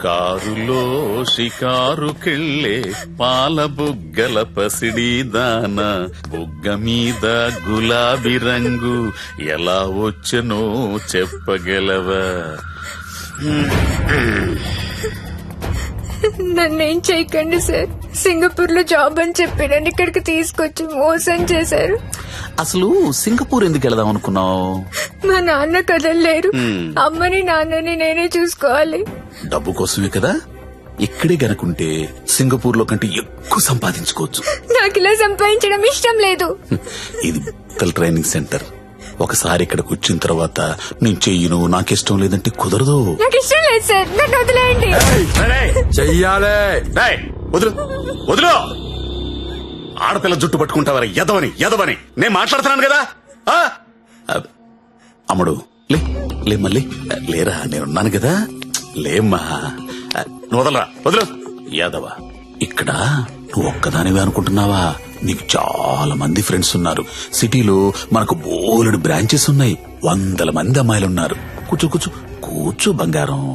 కారులో షికారుకెళ్ళే పాల బుగ్గల పసిడి దాన బుగ్గ మీద గులాబీ రంగు ఎలా వచ్చనో చెప్పగలవా? నన్నేం చేయకండి సార్. సింగపూర్ లో జాబ్ అని చెప్పి నన్ను ఇక్కడికి తీసుకొచ్చి మోసం చేశారు. అసలు సింగపూర్ ఎందుకు వెళదాం అనుకున్నావు? మా నాన్న కదలలేరు. అమ్మని నాన్నని నేనే చూసుకోవాలి. డబ్బు కోసమే కదా. ఇక్కడే గనుకుంటే సింగపూర్ లో కంటే ఎక్కువ సంపాదించుకోవచ్చు. నాకు ఇలా సంపాదించడం ఇష్టం లేదు. ఇది పిల్లల ట్రైనింగ్ సెంటర్. ఒకసారి ఇక్కడికి వచ్చిన తర్వాత నేను చెయ్యను, నాకిష్టం లేదంటే కుదరదు. నాకు ఇష్టం లేదు సార్, నన్ను వదిలేయండి. చెయ్యాలే. వదులు వదులు. ఆడపిల్ల జుట్టు పట్టుకుంటావరా? ఎదవని నేను మాట్లాడుతున్నాను కదా. అమ్ముడు లే మళ్ళీ లేరా, నేనున్నాను కదా. లేమ్మా, నువ్వు వదలరా. వదులు. యాదవ, ఇక్కడ నువ్వు ఒక్కదానివే అనుకుంటున్నావా? నీకు చాలా మంది ఫ్రెండ్స్ ఉన్నారు. సిటీలో మనకు బోలెడు బ్రాంచెస్ ఉన్నాయి. 100 మంది అమ్మాయిలున్నారు. కూర్చో కూర్చో కూర్చో బంగారం.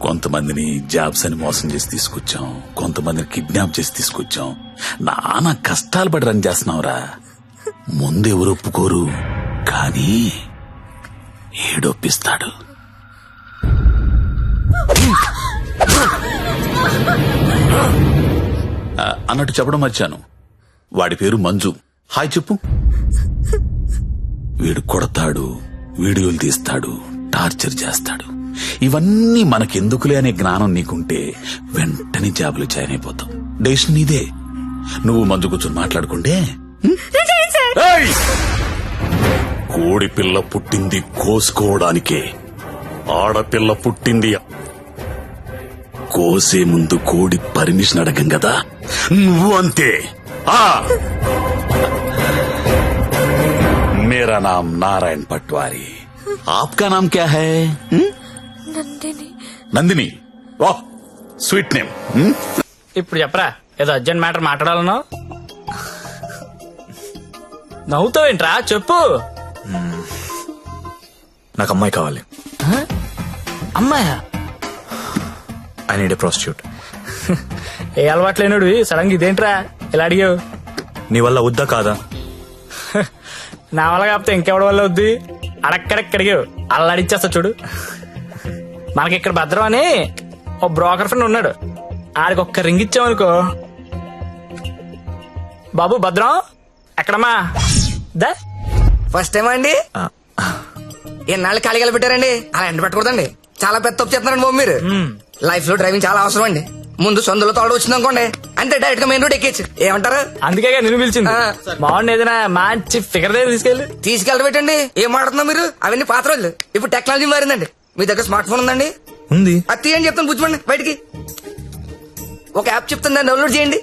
కొంతమందిని జాబ్స్ అని మోసం చేసి తీసుకొచ్చాం, కొంతమందిని కిడ్నాప్ చేసి తీసుకొచ్చాం. నానా కష్టాలు పడి రన్ చేస్తున్నావురా. ముందెవరు ఒప్పుకోరు, కానీ ఏడొప్పిస్తాడు. అన్నట్టు చెప్పడం మర్చాను, వాడి పేరు మంజు. హాయ్ చెప్పు. వీడు కొడతాడు, వీడియోలు తీస్తాడు, టార్చర్ చేస్తాడు. ఇవన్నీ మనకెందుకులే అనే జ్ఞానం నీకుంటే వెంటనే జాబులు జాయిన్ అయిపోతాం. డెసిషన్ నీదే. నువ్వు మంజు కూర్చొని మాట్లాడుకుంటే. కోడి పిల్ల పుట్టింది కోసుకోవడానికే, ఆడపిల్ల పుట్టింది కోసే ముందు కోడి పర్మిషన్ అడగం కదా. నువ్వు అంతే. मेरा नाम नारायण पटवारी, आपका नाम क्या है? నందిని. నందిని. వాహ్, స్వీట్ నేమ్. ఇప్పుడు చెప్పరా, ఏదో అర్జెంట్ మ్యాటర్ మాట్లాడాలన్నావు. నవ్వుతావేంట్రా, చెప్పు. నాకు అమ్మాయి కావాలి. అమ్మాయా? I need a prostitute. ఏ అలవాటు లేనుడు సడన్ గా ఇదేంట్రా ఇలా అడిగావు? నీ వల్ల వద్దా కాదా? నా వల్ల కాకపోతే ఇంకెవడి వల్ల వద్ది? అడక్కడక్కడిగావు, అల్లాడిచ్చేస్తా చూడు. మనకి ఇక్కడ భద్రం అని ఓ బ్రోకర్ ఫ్రెండ్ ఉన్నాడు. ఆడికి ఒక్క రింగ్ ఇచ్చామనుకో. బాబు భద్రం ఎక్కడమ్మా? దా. ఫస్ట్ టైం అండి? ఎన్నాళ్ళు ఖాళీగా పెట్టారండి? అలా ఎండ పెట్టకూడదండి. చాలా పెద్ద తప్పు చేస్తున్నారండి బాబు మీరు. లైఫ్ లో డ్రైవింగ్ చాలా అవసరం అండి. ముందు సొందులో తోడు వచ్చింది అనుకోండి, అంతే డైరెక్ట్ గా మెయిన్ రోడ్ ఎక్కేచ్చు. ఏమంటారు? అందుకే నిన్ను పిలిచింది. బాగుండి ఏదైనా మంచి ఫిగర్ దగ్గర తీసుకెళ్ళి పెట్టండి. ఏం మాట్లాడుతున్నా మీరు? అవన్నీ పాత రోజులు. ఇప్పుడు టెక్నాలజీ మారిందండి. మీ దగ్గర స్మార్ట్ ఫోన్ ఉందండి? ఉంది. అది తీయండి, చెప్తాను కూర్చోండి. బయటికి ఒక యాప్ చెప్తాను, దాన్ని డౌన్లోడ్ చేయండి.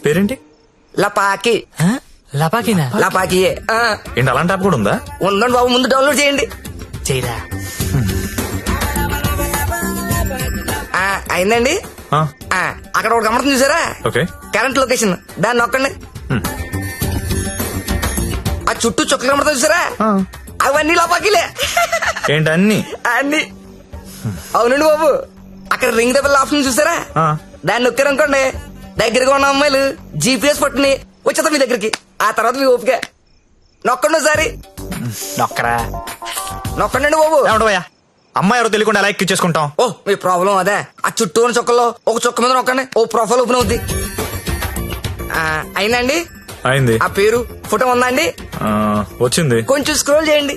పేరేంటి? లపాకి. లపాకినా? లపాకియే. ఏంటి అలాంటి యాప్ కూడా ఉందా? ఉందండి బాబు, ముందు డౌన్లోడ్ చేయండి. చేయరా. అయిందండి. అక్కడ ఒక గమనం చూసారా? ఓకే. కరెంట్ లొకేషన్, దాన్ని నొక్కండి. ఆ చుట్టూ చుక్కలు కనబడతా చూసారా? అవన్నీ లోపాకిలే. ఏంటి అన్ని? అన్ని. అవునండి బాబు, అక్కడ రింగ్ ద బెల్ ఆప్షన్ చూసారా? దాన్ని నొక్కారనుకోండి, దగ్గరగా ఉన్న అమ్మాయిలు జీపీఎస్ పట్టుని వచ్చేద్దాం మీ దగ్గరికి. ఆ తర్వాత మీ ఓపిక. నొక్కండి ఒకసారి. నొక్కరా. నొక్కండి బాబు. ఏమంటావయ్యా, అమ్మాయి ఎవరో తెలియకుండా ఎలా ఎక్కించేసుకుంటాం? ఓ, మీ ప్రాబ్లం అదే. ఆ చుట్టూ ఉన్న చుక్కల్లో ఒక చుక్క మీద నొక్కండి, ఓ ప్రొఫైల్ ఓపెన్ అవుద్ది. అయిందండి? అయింది. ఆ పేరు ఫోటో ఉందా అండి? వచ్చింది. కొంచెం స్క్రోల్ చేయండి.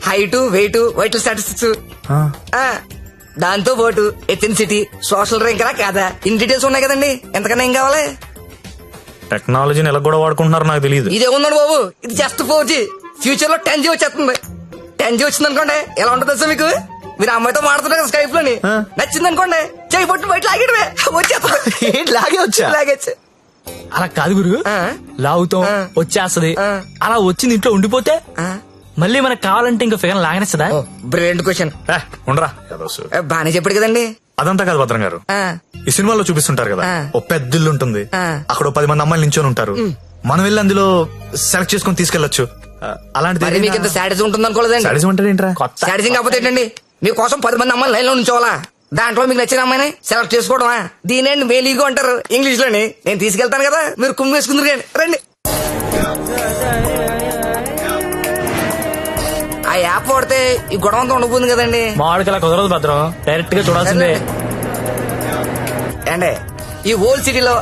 హైట్, వెయిట్, వైటల్ స్టాటిస్టిక్స్, దాంతో పాటు ఎథెన్సిటీ, సోషల్ ర్యాంక్ రా కాదా, ఇన్ డీటెయిల్స్ ఉన్నాయి కదండి. ఎంతకన్నా ఏం కావాలి? టెక్నాలజీని ఎలా కూడా వాడుకుంటున్నారో నాకు తెలియదు. ఇదే ఉందండి బాబు, ఇది జస్ట్ 4G. ఫ్యూచర్ లో 10G వచ్చేస్తుంది. 10G వచ్చింది అనుకోండి, ఎలా ఉంటుంది సార్ మీకు? మీరు అమ్మాయితో మాడుతున్నారు కదా స్కైప్ లోని, నచ్చింది అనుకోండి, చేయి పట్టు బయట లాగేయడమే, వచ్చేస్తుంది. లాగే వచ్చా? లాగేచ్చు. అలా కాదు గురు, లాగుతాం వచ్చేస్తది. అలా వచ్చింది ఇంట్లో ఉండిపోతే మళ్ళీ మనకు కావాలంటే ఇంకా ఫిగర్ లాగనేస్తుందా? Brilliant question. ఉండరా, బానే చెప్పాడు కదండి. అదంతా కాదు భద్రం గారు, ఈ సినిమాలో చూపిస్తుంటారు కదా, ఓ పెద్ద ఇల్లు ఉంటుంది, అక్కడ 10 మంది అమ్మాయిలు నించొని ఉంటారు. మనం వెళ్ళి అందులో సెలెక్ట్ చేసుకుని తీసుకెళ్లొచ్చు. అలాంటిది మరి మీకు ఇంత శాడిజం ఉంటుంది అనుకోలేదండి. సాడిజం అంటే ఏంట్రా? కొత్త శాడిజం కాకపోతే ఏంటండి, మీకోసం 10 మంది అమ్మాయిలు లైన్ లో ఉంచోవాలా? దాంట్లో మీకు నచ్చిన అమ్మాయిని సెలెక్ట్ చేసుకోవడమా? దీనేండి మేలీగో అంటారు ఇంగ్లీష్ లోని. నేను తీసుకెళ్తాను కదా, మీరు కుమ్మి వేసుకుందరు రండి. ఆ యాప్ వాడితే ఈ గొడవ అంతా ఉండబోతుంది కదండి. మామిడికి కుదరదు భద్రం, డైరెక్ట్ గా చూడాల్సిందే. అండి ఈ హోల్ సిటీలో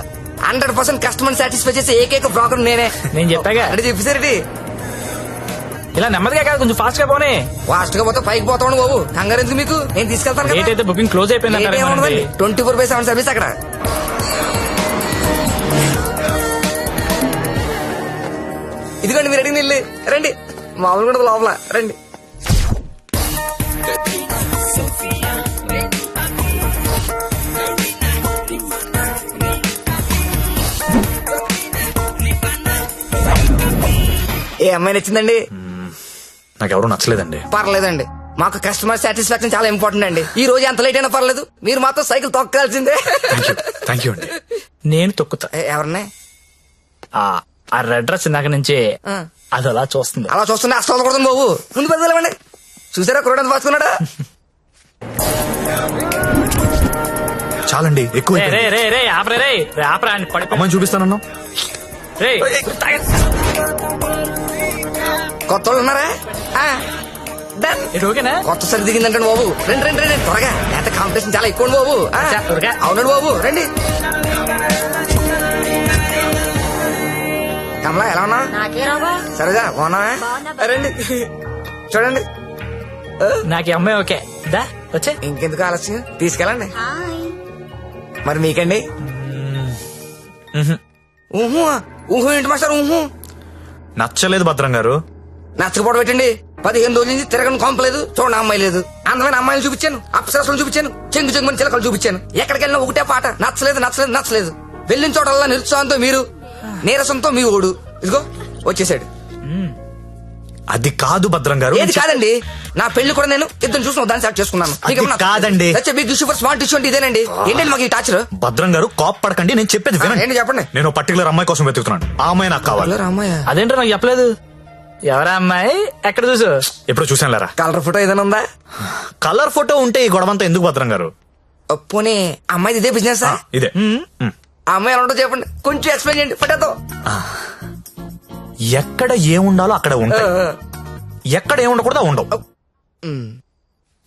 100% కస్టమర్ సాటిస్ఫై చేసే ఏకైక బ్రోకర్ నేనే. నేను చెప్పాగా అంటే చెప్పేసరికి ఇలా నెమ్మదిగా కాదు, కొంచెం ఫాస్ట్ గా పోనీ. ఫాస్ట్ గా పోతే పైకి పోతాను బాబు. కంగారు ఎందుకు మీకు, నేను తీసుకెళ్తాను డేట్ కదా. అయితే బుకింగ్ క్లోజ్ అయిపోయింది అంటారు ఏమోనండి. 24/7 సర్వీస్ అక్కడ. ఇదిగోండి మీరు అడిగిన ఇల్లు, రండి. మామూలు కూడా లోపల రండి. ఏ అమ్మాయి నచ్చిందండి? నాకెవరూ నచ్చలేదండి. పర్లేదండి, మాకు కస్టమర్ సాటిస్ఫాక్షన్ చాలా ఇంపార్టెంట్ అండి. ఈ రోజు ఎంత లేట్ అయినా పర్లేదు, మీరు మాత్రం సైకిల్ తొక్కాల్సిందే. థ్యాంక్ యూ అండి. నేను తొక్కుతా. ఎవరిని? ఆ రెడ్ డ్రెస్ ఇందాక నుంచి అది అలా చూస్తుంది. అలా చూస్తుంటే అస్సలు కొడుతుంది బాబు. ముందు బదిలేమండి. చూసారా కురడానికి పాసుకున్నాడా? చాలండి, ఎక్కువ రే రే రే ఆపరే రే ఆపరా అని పడి అమ్మాయిని చూపిస్తానన్నా. రే కొత్త వాళ్ళు ఉన్నారా? Done. ఇది ఓకేనా? కొత్త సరి దిగిందంటే బాబు. రండి రండి రండి త్వరగా, ఎంత కాంపిటీషన్ చాలా ఎక్కువ బాబు. త్వరగా. అవునండి బాబు, రండి. కమలా ఎలా ఉన్నా? సరేగా బాగున్నా? రండి చూడండి. నాకు ఈ అమ్మాయి ఓకే. దా వచ్చే. ఇంకెందుకు ఆలస్యం, తీసుకెళ్ళండి. మరి మీకండి? ఊహు ఊహు ఏంటి మాస్టర్? ఊహు నచ్చలేదు భద్రం గారు. నచ్చకపోవడం పెట్టండి. 15 రోజుల నుంచి తిరగని కొంపలేదు, చూడండి అమ్మాయి లేదు. అందమైన అమ్మాయిలు చూపించాను, అప్సరసలు చూపించాను, చెంగు చెంగుని చిలకలు చూపించాను. ఎక్కడికి వెళ్ళినా ఒకటే పాట, నచ్చలేదు నచ్చలేదు నచ్చలేదు. వెళ్ళిన చోటల్లా నిరుత్సాహంతో మీరు, నీరసంతో మీ ఓడు. ఇదిగో వచ్చేసాడు. అది కాదు భద్రం గారు. ఏది కాదండి, నా పెళ్లి కూడా నేను ఇద్దరు చూసిన దాన్ని సెలెక్ట్ చేసుకున్నాను. అది కాదండి. Big issue for smart issue అంటే ఇదేనండి. ఏంటండి మాకు ఈ టాచర్? భద్రం గారు కోప్ పడకండి, నేను చెప్పేది వినండి. ఏంటి చెప్పండి. నేను పర్టికులర్ అమ్మాయి కోసం వెతుకుతున్నాను. ఆ అమ్మాయి నాకు కావాలి. రామయ్య అదేంటో నాకు చెప్పలేదు. ఎవరా అమ్మాయి? ఎక్కడ చూసు? ఎప్పుడు చూసాను లేరా. కలర్ ఫోటో ఏదైనా ఉందా? కలర్ ఫోటో ఉంటే ఈ గొడవంతా ఎందుకు భద్రం గారు? పోనీ అమ్మాయిది ఇదే బిజినెస్? ఇదే. ఆ అమ్మాయి ఎలా ఉంటుందో చెప్పండి, కొంచెం ఎక్స్ప్లెయిన్ చేయండి ఫోటోతో. ఎక్కడ ఏముండాలో అక్కడ ఉంటాయి, ఎక్కడ ఏముండకూడదు ఉండవు.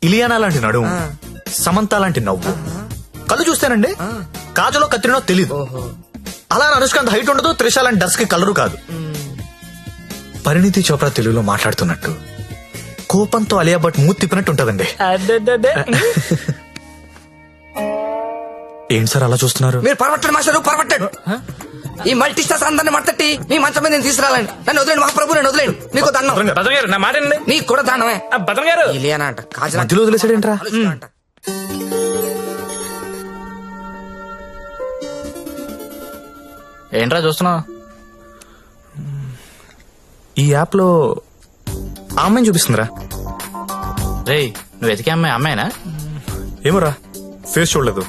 ఇలియానా లాంటి నడుము, సమంత లాంటి నవ్వు, కళ్ళు చూస్తేనండి కాజలో కత్తిరినో తెలీదు. అలా అనుష్కాంత్ హైట్ ఉండదు, త్రిష లాంటి డస్ కి కలరు కాదు. పరిణితి చోప్రా తెలుగులో మాట్లాడుతున్నట్టు, కోపంతో అలియా భట్ మూతి తిప్పినట్టు ఉంటదండి. అడ్డడ్డడ్డే. ఏంటి సార్ అలా చూస్తున్నారు? మీరు పరమట్టండి మాస్టర్, పరమట్టండి. ఈ మల్టీ స్టార్స్ అందరిని మట్టట్టి మీ మంచం మీద నేను తీసుకురాలండి. నన్ను వదిలేండి మహాప్రభు, నన్ను వదిలేండి. మీకు దండం. భద్రం గారు నా మాట వినండి. మీకు కూడా దండమే. భద్రం గారు ఇలియానా అంట, కాజల్ మధ్యలో వదిలేసాడేంట్రా? అంట. ఏంట్రా చూస్తున్నావు? ఈ యాప్ లో ఆ అమ్మాయిని చూపిస్తుందిరా. రే నువ్వు వెతికే అమ్మాయి అమ్మాయినా? ఏమోరా, ఫేస్ చూడలేదు,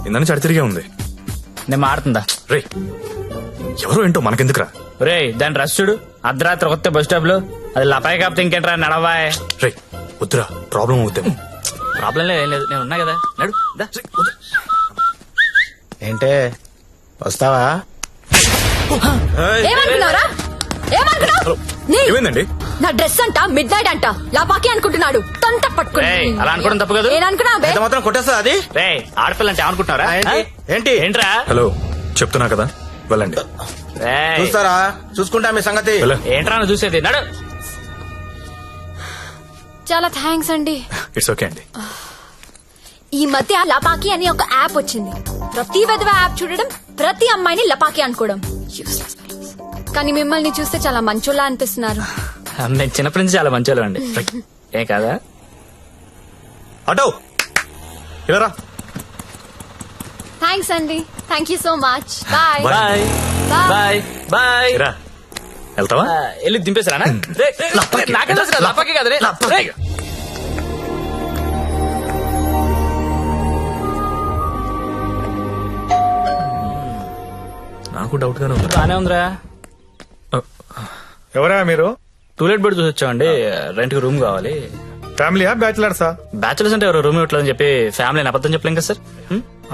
ఇందని చడితిరిగే ఉంది. నేను మారుతుందా? రే ఎవరో ఏంటో మనకెందుకురా. రే దాని రష్ చూడు, అర్ధరాత్రి కొత్త బస్ స్టాప్ లో. అది లపాయి కాపుతే ఇంకేంట్రా నడవాయ్. రే వద్దురా, ప్రాబ్లం అవుతాం. ప్రాబ్లం లేదు, ఏం లేదు, నేను ఉన్నా కదా. నడు దా. ఏంటే వస్తావా? ఏమనుకున్నారా? ఏమనుకున్నావు? ఏమైందండి? నా డ్రెస్ అంట మిడ్ నైట్ అంట లాపాకి అనుకుంటున్నాడు. తొంత పట్టుకుని రేయ్, అలా అనుకోవడం తప్పు కాదు. నేననుకున్నా బే. ఎంత మాత్రం కొట్టేస్తా అది? రే ఆడపిల్ల అంటే అనుకుంటున్నారా? ఏంటి? ఏంటి? ఏంట్రా? హలో చెప్తున్నా కదా, వెళ్ళండి. రేయ్, చూస్తారా? చూసుకుంటా మీ సంగతి. వెళ్ళ. ఏంట్రా నువ్వు చూసేది? నడు. చాలా థ్యాంక్స్ అండి. ఇట్స్ ఓకే అండి. ఈ మధ్య లపాకి అని ఒక యాప్ వచ్చింది. ప్రతి విధవ యాప్ చూడడం, ప్రతి అమ్మాయిని లపాకి అనుకోవడం. Useless fellows. కానీ మిమ్మల్ని చూస్తే చాలా మంచోళ్ళ అనిపిస్తున్నారు. నేను చిన్నప్పటి నుంచి చాలా మంచి అండి. ఏ కాదా? అటో ఇలా రా. థ్యాంక్స్ అండి. Thank you so much. Bye bye Bye. Bye bye. రా, వెళ్తావా? వెళ్ళి దింపేసారా? నాకే తెలుసు కదా, లపాకి కదా. రే నాకు డౌట్ గానే ఉంది. బానే ఉందిరా. ఎవరా మీరు? టూలెట్ బెడ్ చూసి వచ్చామండి. రెంట్ కి రూమ్ కావాలి. ఫ్యామిలీయా బ్యాచిలర్సా? బ్యాచులర్స్ అంటే ఎవరు రూమ్ ఇవ్వట్లేదని చెప్పి ఫ్యామిలీ అబద్ధం చెప్పలేం కదా సార్.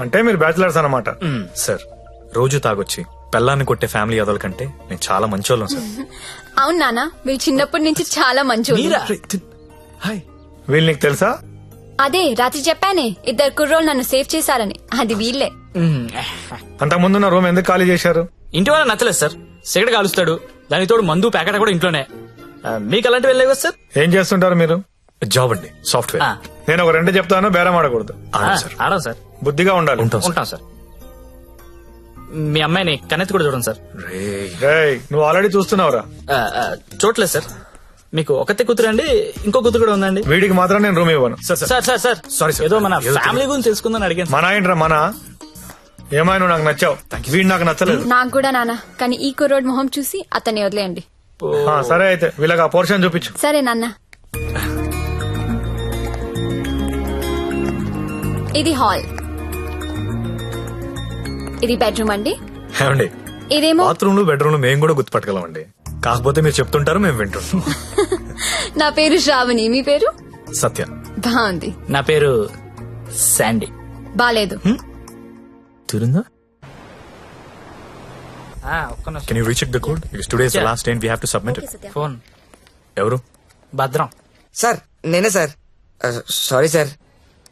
అంటే మీరు బ్యాచిలర్స్ అన్నమాట. సార్ రోజు తాగొచ్చి పెళ్ళాన్ని కొట్టే ఫ్యామిలీ అదల కంటే నేను చాలా మంచోళ్ళం సార్. అవును నాన్న, వీళ్ళు చిన్నప్పటి నుంచి చాలా మంచి. హాయ్. వీళ్ళు నీకు తెలుసా? అదే రాత్రి చెప్పానే, 2 కుర్రోళ్ళు నన్ను సేవ్ చేశారని. అది వీళ్ళే. అంతకు ముందున్న రూమ్ ఎందుకు ఖాళీ చేశారు? ఇంటి వాళ్ళ నచ్చలేదు సార్. సిగరెట్ కాలుస్తాడు, దానికి తోడు మందు ప్యాకెట్ కూడా ఇంట్లోనే. మీకు అలాంటివి వెళ్ళలేవు కదా సార్. ఏం చేస్తుంటారు మీరు? జాబ్ అండి, సాఫ్ట్వేర్. నేను ఒక 2 చెప్తాను, బేరం ఆడకూడదు. సార్ ఆడం సార్. బుద్ధిగా ఉండాలి. ఉంటాం సార్. ఉంటాం సార్. మీ అమ్మాయిని కన్నెత్తి కూడా చూడండి సార్. రేయ్, నువ్వు ఆల్రెడీ చూస్తున్నావురా. చూడలేదు సార్. మీకు ఒకతే కూతురు అండి, ఇంకో కూతురు కూడా ఉందండి. వీడికి మాత్రం నేను రూమ్ ఇవ్వను. Sir sir Sorry, sir. ఏదో మన ఏదో ఫ్యామిలీ గురించి తెలుసుకుందని అడిగాను. మన ఏంట్రా మన? ఏమైనా నువ్వు నాకు నచ్చావు, వీడు నాకు నచ్చలేదు. నాకు కూడా నాన్న, కానీ ఈ కుర్రోడ్ మొహం చూసి అతన్ని వదిలేయండి. సరే అయితే వీళ్ళకి ఆ పోర్షన్ చూపించు. సరే నాన్న. ఇది హాల్, ఇది బెడ్రూమ్ అండి. ఏమండి, ఇదేమో బాత్రూమ్ బెడ్రూమ్ మేము కూడా గుర్తుపట్టగలమండి. కాకపోతే మీరు చెప్తుంటారు, మేము వింటుంటాం. నా పేరు శ్రావణి, మీ పేరు? సత్య. బాగుంది. నా పేరు శాండీ. బాలేదు. తిరుందా? ఒక్క నిమిషం. Can you recheck the code? Because today is the Yeah. last day and we have to submit it. Phone ఎవరు? భద్రం. సార్ నేనే సార్. సారీ సార్,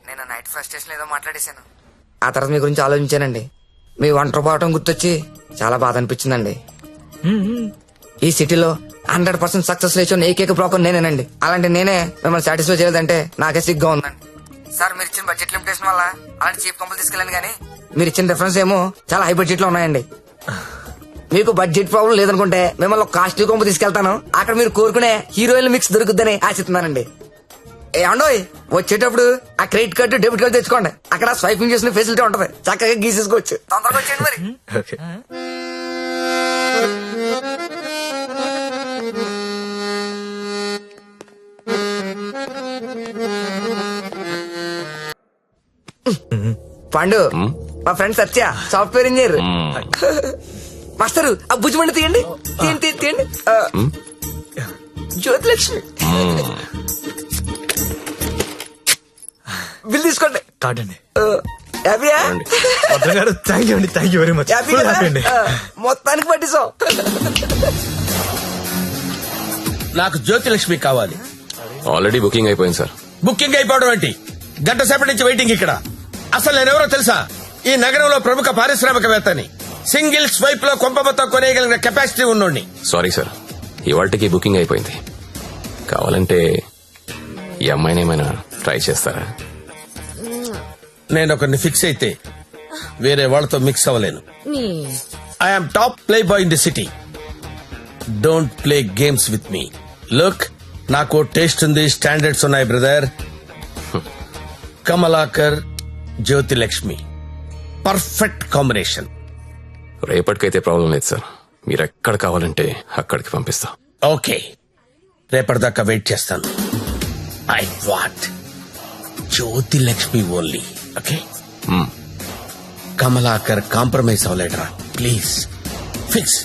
నేను నైట్ ఫ్రస్ట్రేషన్ ఏదో మాట్లాడేశాను. ఆ తర్వాత మీ గురించి ఆలోచించానండి. మీ ఒంటరి పోవటం గుర్తొచ్చి చాలా బాధ అనిపించిందండి. ఈ సిటీలో 100% సక్సెస్ లేచిన ఏకైక బ్రోకర్ నేనేనండి. అలాంటి నేనే మిమ్మల్ని సాటిస్ఫై చేయలేదంటే నాకే సిగ్గా ఉందండి. సార్ మీరు ఇచ్చిన బడ్జెట్ లిమిటేషన్ వల్ల అలాంటి చీప్ కంపెనీ తీసుకెళ్ళండి, కానీ మీరు ఇచ్చిన రిఫరెన్స్ ఏమో చాలా హై బడ్జెట్ లో ఉన్నాయండి. మీకు బడ్జెట్ ప్రాబ్లం లేదనుకుంటే మిమ్మల్ని ఒక కాస్ట్లీ కొంపు తీసుకెళ్తాను. అక్కడ మీరు కోరుకునే హీరోయిన్ మిక్స్ దొరుకుద్దని ఆశిస్తున్నానండి. ఏమండోయ్, వచ్చేటప్పుడు ఆ క్రెడిట్ కార్డు డెబిట్ కార్డు తెచ్చుకోండి. అక్కడ స్వైపింగ్ చేసిన ఫెసిలిటీ ఉంటది, చక్కగా గీసేసుకోవచ్చు. తొందరగా వచ్చేయండి మరి. Okay. పండు మా ఫ్రెండ్ సత్య, సాఫ్ట్వేర్ ఇంజనీర్. మాస్టరు ఆ భుజమండి తీయండి, తీయండి తీయండి. జ్యోతిలక్ష్మి బిల్ తీసుకోండి. కార్డ్ అండి. హ్యాపీయా? భద్రం గారు, థ్యాంక్ యూ అండి, thank you very much. Happy Full కదా? happy అండి. మొత్తానికి పట్టిస్తాం. నాకు జ్యోతిలక్ష్మి కావాలి. ఆల్రెడీ బుకింగ్ అయిపోయింది సార్. బుకింగ్ అయిపోవడం ఏంటి? గంట సేపటి నుంచి వెయిటింగ్ ఇక్కడ. అసలు నేనెవరో తెలుసా? ఈ నగరంలో ప్రముఖ పారిశ్రామికవేత్తని. సింగిల్ స్వైప్ లో కొంప మొత్తం కొనేయగలిగిన కెపాసిటీ ఉన్నోడిని. సారీ సార్, ఇవాళకి బుకింగ్ అయిపోయింది. కావాలంటే ఈ అమ్మాయిని ఏమైనా ట్రై చేస్తారా? నేను ఒకరిని ఫిక్స్ అయితే వేరే వాళ్ళతో మిక్స్ అవ్వలేను. I'm top playboy in the city. Don't play games with me. Look, నాకు టేస్ట్ ఉంది, స్టాండర్డ్స్ ఉన్నాయి brother. Kamalakar, Jyothilakshmi, perfect combination. రేపటికైతే ప్రాబ్లం లేదు సార్, మీరు ఎక్కడ కావాలంటే అక్కడికి పంపిస్తా. ఓకే, రేపటిదాకా వెయిట్ చేస్తాను. I want Jyothilakshmi only. Okay, Kamalakar compromise అవ్వలేడరా ప్లీజ్. ఫిక్స్.